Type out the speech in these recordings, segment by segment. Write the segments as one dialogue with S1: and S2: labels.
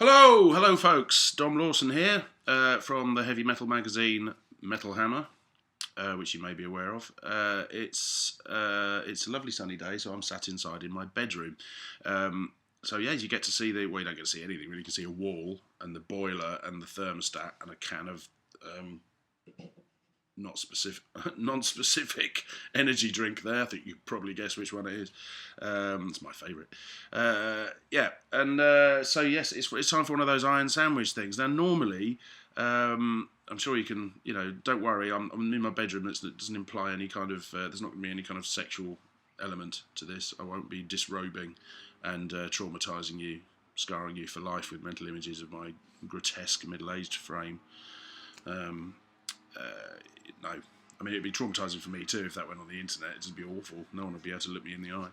S1: Hello folks, Dom Lawson here from the heavy metal magazine Metal Hammer, which you may be aware of. It's a lovely sunny day, so I'm sat inside in my bedroom. So yeah, you get to see well, you don't get to see anything really. You can see a wall and the boiler and the thermostat and a can of not specific, non-specific energy drink there. I think you probably guess which one it is. It's my favourite. So yes, it's time for one of those iron sandwich things. Now, normally, I'm sure you can, don't worry. I'm in my bedroom. That doesn't imply any kind of. There's not going to be any kind of sexual element to this. I won't be disrobing and traumatising you, scarring you for life with mental images of my grotesque middle-aged frame. No, I mean, it'd be traumatising for me too if that went on the internet. It'd just be awful. No one would be able to look me in the eye.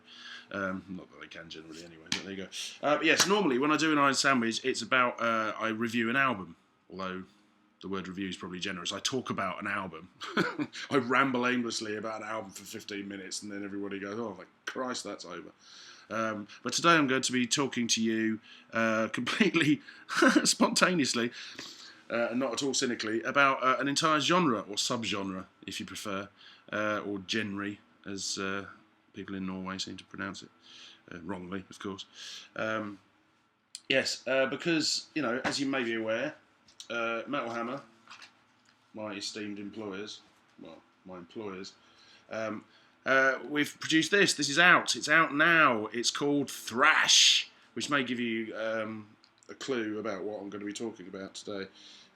S1: Not that they can generally anyway, but there you go. But yes, normally when I do an iron sandwich, it's about, I review an album, although the word review is probably generous. I talk about an album. I ramble aimlessly about an album for 15 minutes and then everybody goes, oh, like Christ, that's over. But today I'm going to be talking to you completely spontaneously, not at all cynically, about an entire genre, or subgenre, if you prefer, or genre, as people in Norway seem to pronounce it, wrongly, of course. Because, as you may be aware, Metal Hammer, my esteemed employers, we've produced this. This is out. It's out now. It's called Thrash, which may give you a clue about what I'm going to be talking about today.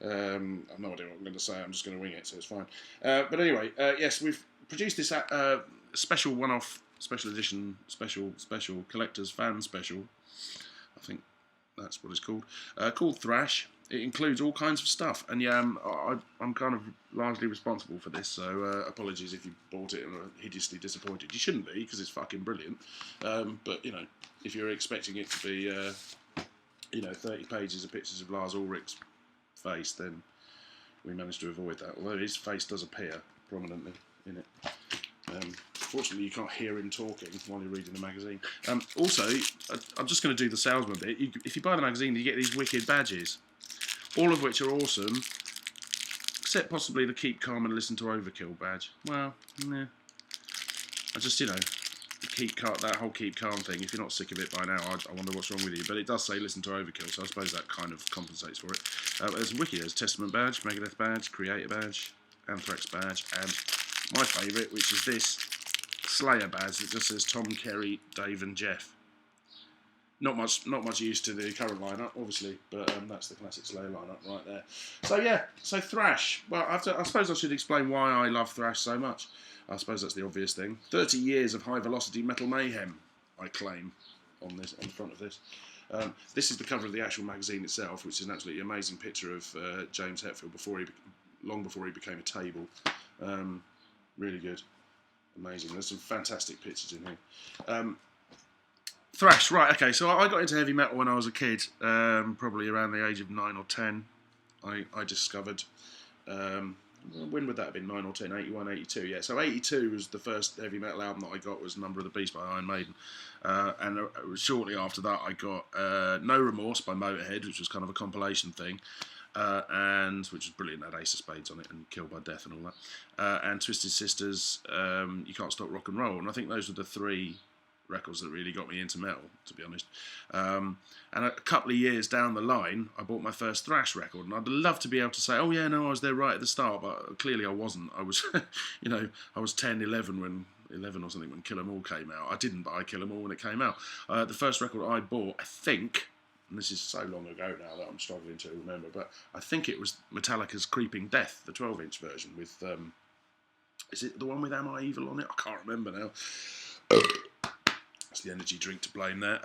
S1: I've no idea what I'm going to say. I'm just going to wing it, so it's fine. But anyway, yes, we've produced this special one-off, special edition, special collector's fan special. I think that's what it's called. Called Thrash. It includes all kinds of stuff, and yeah, I'm kind of largely responsible for this. So apologies if you bought it and are hideously disappointed. You shouldn't be, because it's fucking brilliant. But if you're expecting it to be 30 pages of pictures of Lars Ulrich's face, then we managed to avoid that, although his face does appear prominently in it. Fortunately, you can't hear him talking while you're reading the magazine. Also, I'm just going to do the salesman bit. If you buy the magazine, you get these wicked badges, all of which are awesome, except possibly the Keep Calm and Listen to Overkill badge. Well, yeah. I just, that whole Keep Calm thing, if you're not sick of it by now, I wonder what's wrong with you. But it does say Listen to Overkill, so I suppose that kind of compensates for it. There's Wiki, there's Testament badge, Megadeth badge, Creator badge, Anthrax badge, and my favourite, which is this Slayer badge that just says Tom, Kerry, Dave and Jeff. Not much use to the current lineup, obviously, but that's the classic Slayer lineup right there. So yeah, so Thrash. Well, I suppose I should explain why I love Thrash so much. I suppose that's the obvious thing. 30 years of high-velocity metal mayhem, I claim, on the front of this. This is the cover of the actual magazine itself, which is an absolutely amazing picture of James Hetfield long before he became a table. Really good, amazing. There's some fantastic pictures in here. Thrash, right? Okay, so I got into heavy metal when I was a kid, probably around the age of 9 or 10. I discovered. When would that have been? 9 or 10? 81, 82. Yeah, so 82 was the first heavy metal album that I got, was Number of the Beast by Iron Maiden. And shortly after that I got No Remorse by Motorhead, which was kind of a compilation thing, and which was brilliant, had Ace of Spades on it and Killed by Death and all that. And Twisted Sister's You Can't Stop Rock and Roll. And I think those were the three records that really got me into metal, to be honest. And a couple of years down the line, I bought my first thrash record, and I'd love to be able to say, oh yeah, no, I was there right at the start, but clearly I wasn't. I was, I was 10, 11 or something when Kill 'Em All came out. I didn't buy Kill 'Em All when it came out. The first record I bought, I think, and this is so long ago now that I'm struggling to remember, but I think it was Metallica's Creeping Death, the 12-inch version with, is it the one with Am I Evil on it? I can't remember now. That's the energy drink to blame there.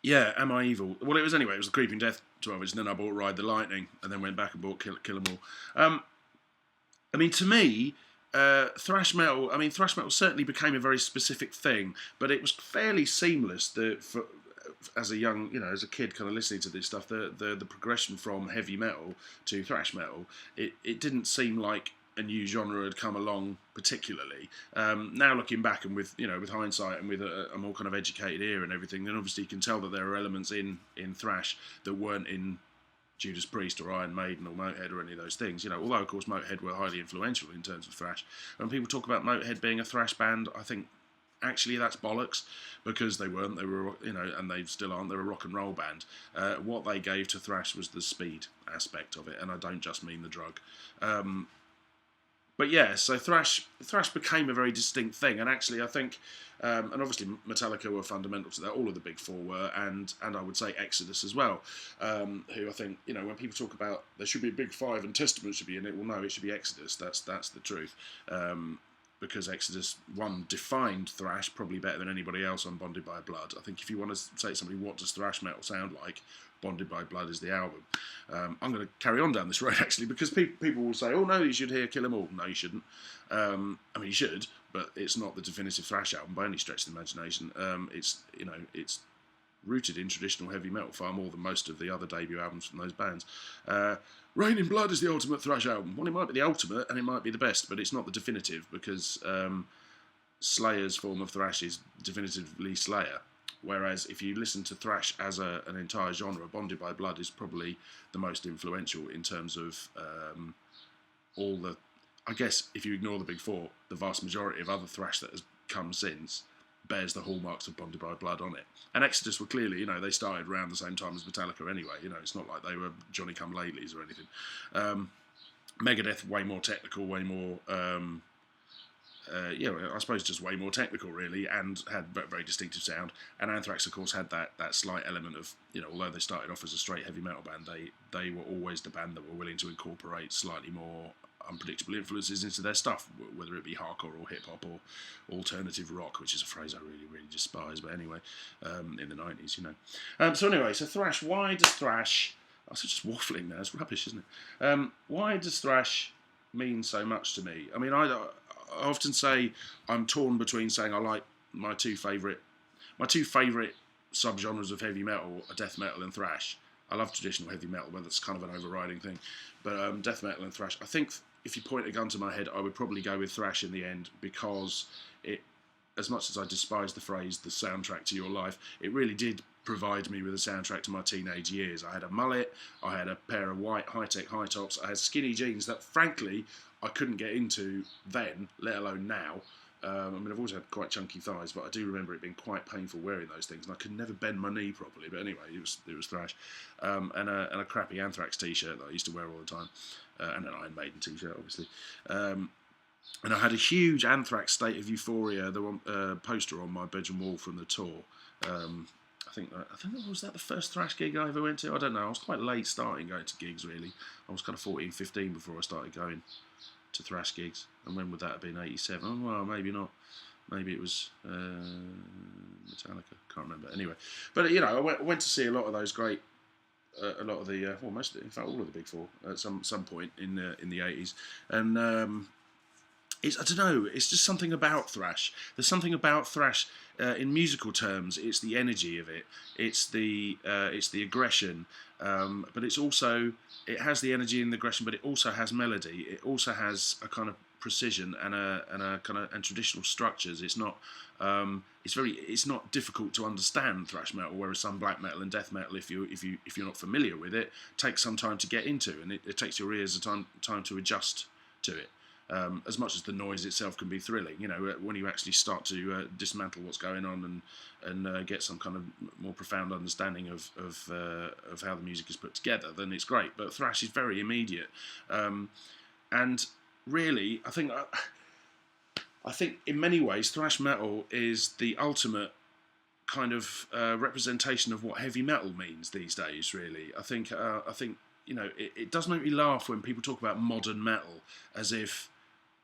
S1: Yeah, Am I Evil? Well, it was the Creeping Death 12-inch, and then I bought Ride the Lightning, and then went back and bought Kill 'Em All. I mean, to me, thrash metal certainly became a very specific thing, but it was fairly seamless as a kid kind of listening to this stuff, the progression from heavy metal to thrash metal, it didn't seem like a new genre had come along, particularly. Now looking back and with hindsight and with a more kind of educated ear and everything, then obviously you can tell that there are elements in thrash that weren't in Judas Priest or Iron Maiden or Motorhead or any of those things. Although of course Motorhead were highly influential in terms of thrash. When people talk about Motorhead being a thrash band, I think actually that's bollocks, because they weren't. They were, and they still aren't. They're a rock and roll band. What they gave to thrash was the speed aspect of it, and I don't just mean the drug. But yeah, so thrash became a very distinct thing, and actually I think, and obviously Metallica were fundamental to that. All of the big four were, and I would say Exodus as well, who I think, when people talk about there should be a big five and Testament should be in it, well, no, it should be Exodus. That's the truth. Because Exodus, one, defined thrash probably better than anybody else on Bonded by Blood. I think if you want to say to somebody, what does thrash metal sound like, Bonded by Blood is the album. I'm going to carry on down this road, actually, because people will say, oh, no, you should hear Kill 'Em All. No, you shouldn't. I mean, you should, but it's not the definitive thrash album by any stretch of the imagination. It's rooted in traditional heavy metal far more than most of the other debut albums from those bands. Rain in Blood is the ultimate thrash album. Well, it might be the ultimate and it might be the best, but it's not the definitive, because Slayer's form of thrash is definitively Slayer. Whereas if you listen to thrash as an entire genre, Bonded by Blood is probably the most influential in terms of all the... I guess if you ignore the big four, the vast majority of other thrash that has come since bears the hallmarks of Bonded by Blood on it. And Exodus were clearly, they started around the same time as Metallica anyway. It's not like they were Johnny-come-latelys or anything. Megadeth, way more technical, way more... I suppose just way more technical, really, and had a very distinctive sound. And Anthrax, of course, had that slight element of, although they started off as a straight heavy metal band, they were always the band that were willing to incorporate slightly more unpredictable influences into their stuff, whether it be hardcore or hip-hop or alternative rock, which is a phrase I really, really despise, but anyway, in the 90s, So thrash, why does thrash... I was just waffling there, it's rubbish, isn't it? Why does thrash mean so much to me? I mean, I often say I'm torn between saying I like my two favourite subgenres of heavy metal are death metal and thrash. I love traditional heavy metal, but that's kind of an overriding thing. But death metal and thrash, I think if you point a gun to my head, I would probably go with thrash in the end, because it, as much as I despise the phrase the soundtrack to your life, it really did provide me with a soundtrack to my teenage years. I had a mullet, I had a pair of white high-tech high tops, I had skinny jeans that frankly I couldn't get into then, let alone now. I mean, I've always had quite chunky thighs, but I do remember it being quite painful wearing those things, and I could never bend my knee properly. But anyway, it was thrash, and a crappy Anthrax t-shirt that I used to wear all the time, and an Iron Maiden t-shirt, obviously. And I had a huge Anthrax State of Euphoria, the one, poster on my bedroom wall from the tour. I think that was the first thrash gig I ever went to. I don't know. I was quite late starting going to gigs, really. I was kind of 14, 15 before I started going to thrash gigs. And when would that have been? 87? Oh, well, maybe not. Maybe it was Metallica. Can't remember. Anyway, but I went to see a lot of those great, a lot of the, most of it, in fact, all of the big four at some point in the 80s, and I don't know. It's just something about thrash. There's something about thrash in musical terms. It's the energy of it. It's the aggression. But it's also, it has the energy and the aggression, but it also has melody. It also has a kind of precision and a kind of and traditional structures. It's not it's not difficult to understand thrash metal, whereas some black metal and death metal, if you're not familiar with it, takes some time to get into, and it takes your ears a time to adjust to it. As much as the noise itself can be thrilling, when you actually start to dismantle what's going on and get some kind of more profound understanding of how the music is put together, then it's great. But thrash is very immediate, and really, I think in many ways, thrash metal is the ultimate kind of representation of what heavy metal means these days. Really, I think it does make me laugh when people talk about modern metal as if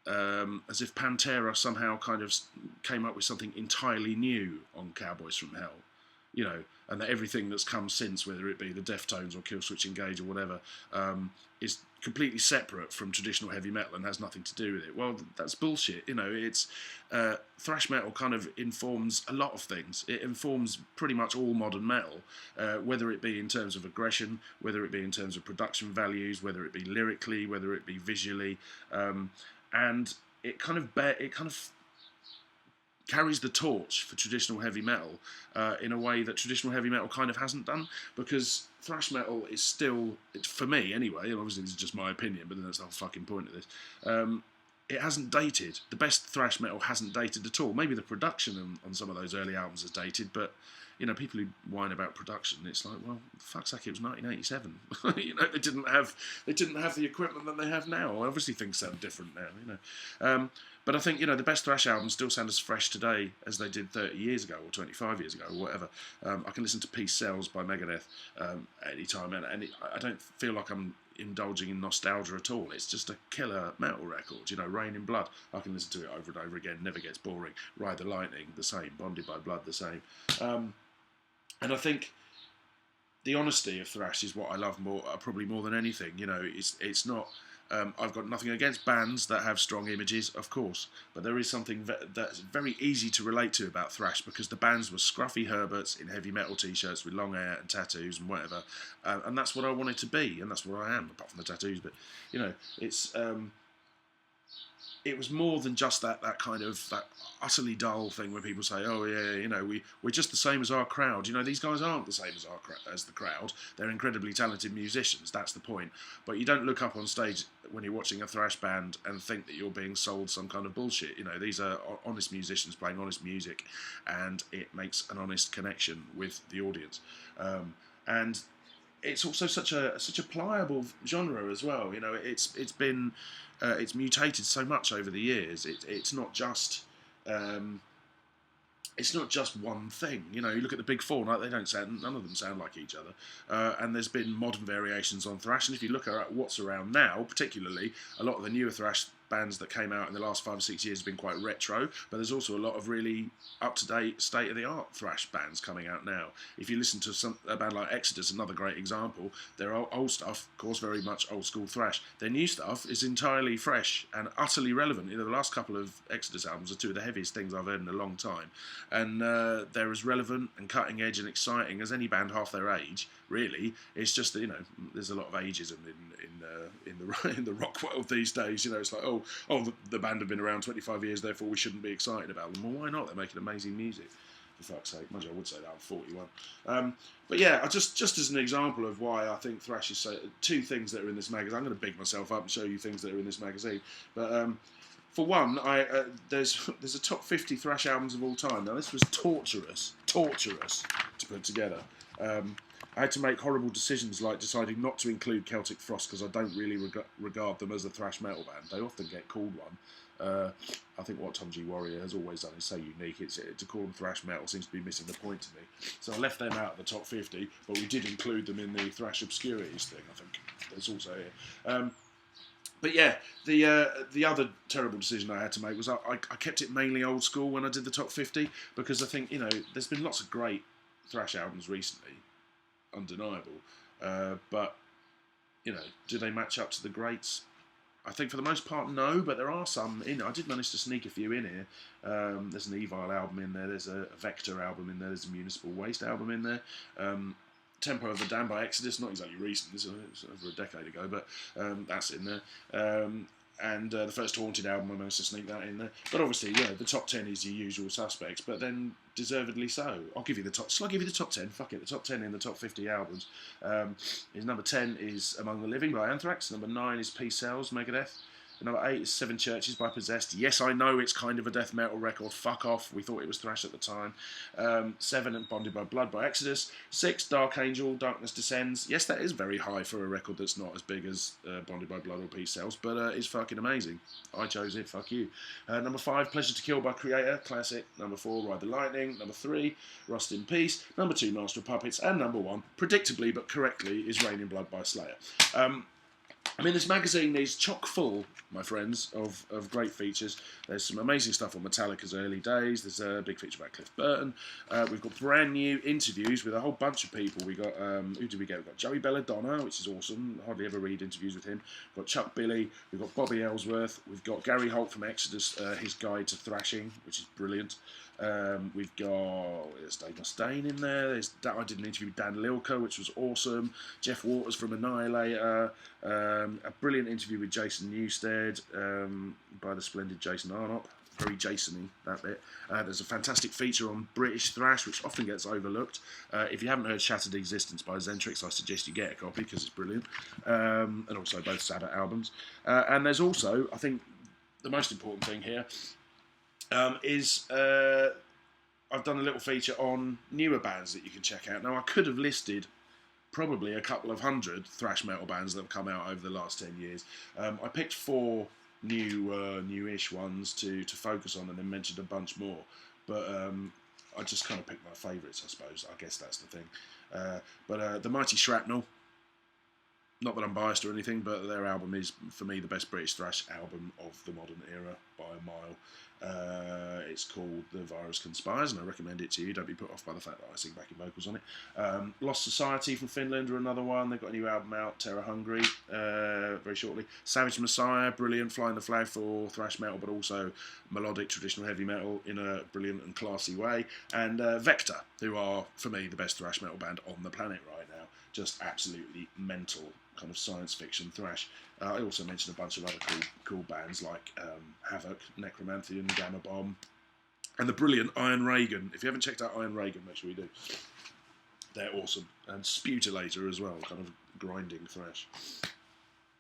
S1: Pantera somehow kind of came up with something entirely new on Cowboys from Hell, and that everything that's come since, whether it be the Deftones or Killswitch Engage or whatever, is completely separate from traditional heavy metal and has nothing to do with it. Well, that's bullshit. You know, it's thrash metal kind of informs a lot of things. It informs pretty much all modern metal, whether it be in terms of aggression, whether it be in terms of production values, whether it be lyrically, whether it be visually, and it kind of carries the torch for traditional heavy metal in a way that traditional heavy metal kind of hasn't done, because thrash metal is still, for me anyway, and obviously this is just my opinion, but then that's the whole fucking point of this, it hasn't dated. The best thrash metal hasn't dated at all. Maybe the production on some of those early albums has dated, but you know, people who whine about production, it's like, well, for fuck's sake, it was 1987. You know, they didn't have the equipment that they have now. Obviously, things sound different now. You know, but I think, you know, the best thrash albums still sound as fresh today as they did 30 years ago or 25 years ago or whatever. I can listen to Peace Sells by Megadeth any time, and I don't feel like I'm indulging in nostalgia at all. It's just a killer metal record. You know, Rain in Blood, I can listen to it over and over again, never gets boring. Ride the Lightning, the same. Bonded by Blood, the same. And I think the honesty of thrash is what I love probably more than anything. You know, it's not. I've got nothing against bands that have strong images, of course, but there is something that's very easy to relate to about thrash, because the bands were scruffy Herberts in heavy metal t-shirts with long hair and tattoos and whatever, and that's what I wanted to be, and that's what I am, apart from the tattoos. But you know, it was more than just that kind of that utterly dull thing where people say, oh yeah, you know, we're just the same as our crowd. You know, these guys aren't the same as the crowd. They're incredibly talented musicians. That's the point. But you don't look up on stage when you're watching a thrash band and think that you're being sold some kind of bullshit. You know, these are honest musicians playing honest music, and it makes an honest connection with the audience. And it's also such a pliable genre as well. You know, it's mutated so much over the years. It's not just one thing. You know, you look at the big four, like none of them sound like each other. And there's been modern variations on thrash. And if you look at what's around now, particularly a lot of the newer thrash bands that came out in the last 5 or 6 years have been quite retro, but there's also a lot of really up-to-date, state-of-the-art thrash bands coming out now. If you listen to a band like Exodus, another great example, their old stuff, of course, very much old-school thrash. Their new stuff is entirely fresh and utterly relevant. You know, the last couple of Exodus albums are two of the heaviest things I've heard in a long time, and they're as relevant and cutting-edge and exciting as any band half their age, really. It's just that, you know, there's a lot of ageism in the rock world these days. You know, it's like, the band have been around 25 years, therefore we shouldn't be excited about them. Well, why not? They're making amazing music, for fuck's sake. Mind you, I would say that I'm 41. But yeah, just as an example of why I think thrash is so... Two things that are in this magazine. I'm going to big myself up and show you things that are in this magazine. But for one, there's a top 50 thrash albums of all time. Now, this was torturous to put together. I had to make horrible decisions, like deciding not to include Celtic Frost because I don't really regard them as a thrash metal band. They often get called one. I think what Tom G. Warrior has always done is so unique. To call them thrash metal seems to be missing the point to me. So I left them out of the top 50, but we did include them in the thrash obscurities thing, I think. That's also here. But yeah, the other terrible decision I had to make was I kept it mainly old school when I did the top 50, because I think, you know, there's been lots of great thrash albums recently, undeniable, but you know, do they match up to the greats? I think for the most part no, but there are some in. I did manage to sneak a few in here. There's an Evil album in there, there's a Vector album in there, there's a Municipal Waste album in there, Tempo of the Damned by Exodus, not exactly recent, it's over a decade ago, but that's in there. And the first Haunted album, I managed to sneak that in there. But obviously, yeah, the top 10 is your usual suspects, but then deservedly so. I'll give you the top... Shall I give you the top 10? Fuck it, the top 10 in the top 50 albums. Number 10 is Among the Living by Anthrax. Number 9 is Peace Sells, Megadeth. Number 8 is Seven Churches by Possessed. Yes, I know it's kind of a death metal record. Fuck off. We thought it was thrash at the time. 7, and Bonded by Blood by Exodus. 6, Dark Angel, Darkness Descends. Yes, that is very high for a record that's not as big as Bonded by Blood or Peace Sells, but it's fucking amazing. I chose it. Fuck you. Number 5, Pleasure to Kill by Creator. Classic. Number 4, Ride the Lightning. Number 3, Rust in Peace. Number 2, Master of Puppets. And number 1, predictably but correctly, is Rain in Blood by Slayer. I mean, this magazine is chock full, my friends, of great features. There's some amazing stuff on Metallica's early days. There's a big feature about Cliff Burton. We've got brand new interviews with a whole bunch of people. We got who did we get? We've got Joey Belladonna, which is awesome. Hardly ever read interviews with him. We've got Chuck Billy. We've got Bobby Ellsworth. We've got Gary Holt from Exodus, his guide to thrashing, which is brilliant. We've got there's Dave Mustaine in there. I did an interview with Dan Lilka, which was awesome. Jeff Waters from Annihilator. A brilliant interview with Jason Newsted by the splendid Jason Arnott. Very Jason-y, that bit. There's a fantastic feature on British thrash, which often gets overlooked. If you haven't heard Shattered Existence by Zentrix, I suggest you get a copy because it's brilliant. And also both Sabbath albums. And there's also, I think, the most important thing here is I've done a little feature on newer bands that you can check out. Now, I could have listed probably a couple of hundred thrash metal bands that have come out over the last 10 years. I picked 4 newish ones to focus on, and then mentioned a bunch more. But I just kind of picked my favourites, I suppose. I guess that's the thing. But The Mighty Shrapnel, not that I'm biased or anything, but their album is, for me, the best British thrash album of the modern era by a mile. It's called The Virus Conspires, and I recommend it to you. Don't be put off by the fact that I sing backing vocals on it. Lost Society from Finland are another one. They've got a new album out, Terror Hungry, very shortly. Savage Messiah, brilliant, flying the flag for thrash metal, but also melodic traditional heavy metal in a brilliant and classy way. And Vector, who are, for me, the best thrash metal band on the planet right now. Just absolutely mental kind of science fiction thrash. I also mentioned a bunch of other cool bands like Havoc, Necromanthean, Gamma Bomb, and the brilliant Iron Reagan. If you haven't checked out Iron Reagan, make sure you do. They're awesome. And Sputilator as well, kind of grinding thrash.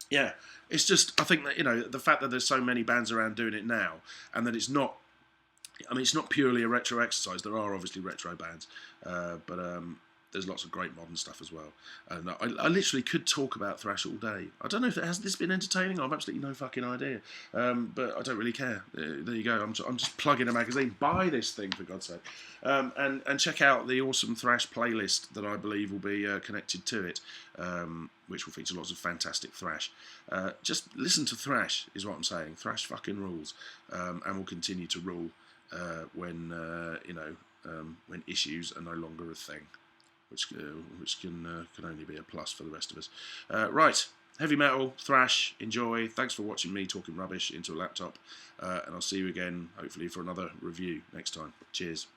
S1: Yeah, it's just, I think that, the fact that there's so many bands around doing it now, and that it's not purely a retro exercise. There are obviously retro bands, but there's lots of great modern stuff as well. And I literally could talk about thrash all day. I don't know if has this been entertaining. I've absolutely no fucking idea. But I don't really care. There you go. I'm just plugging a magazine. Buy this thing, for God's sake. And check out the awesome thrash playlist that I believe will be connected to it, which will feature lots of fantastic thrash. Just listen to thrash, is what I'm saying. Thrash fucking rules. And will continue to rule when issues are no longer a thing. Which can only be a plus for the rest of us. Right, heavy metal, thrash, enjoy. Thanks for watching me talking rubbish into a laptop. And I'll see you again, hopefully, for another review next time. Cheers.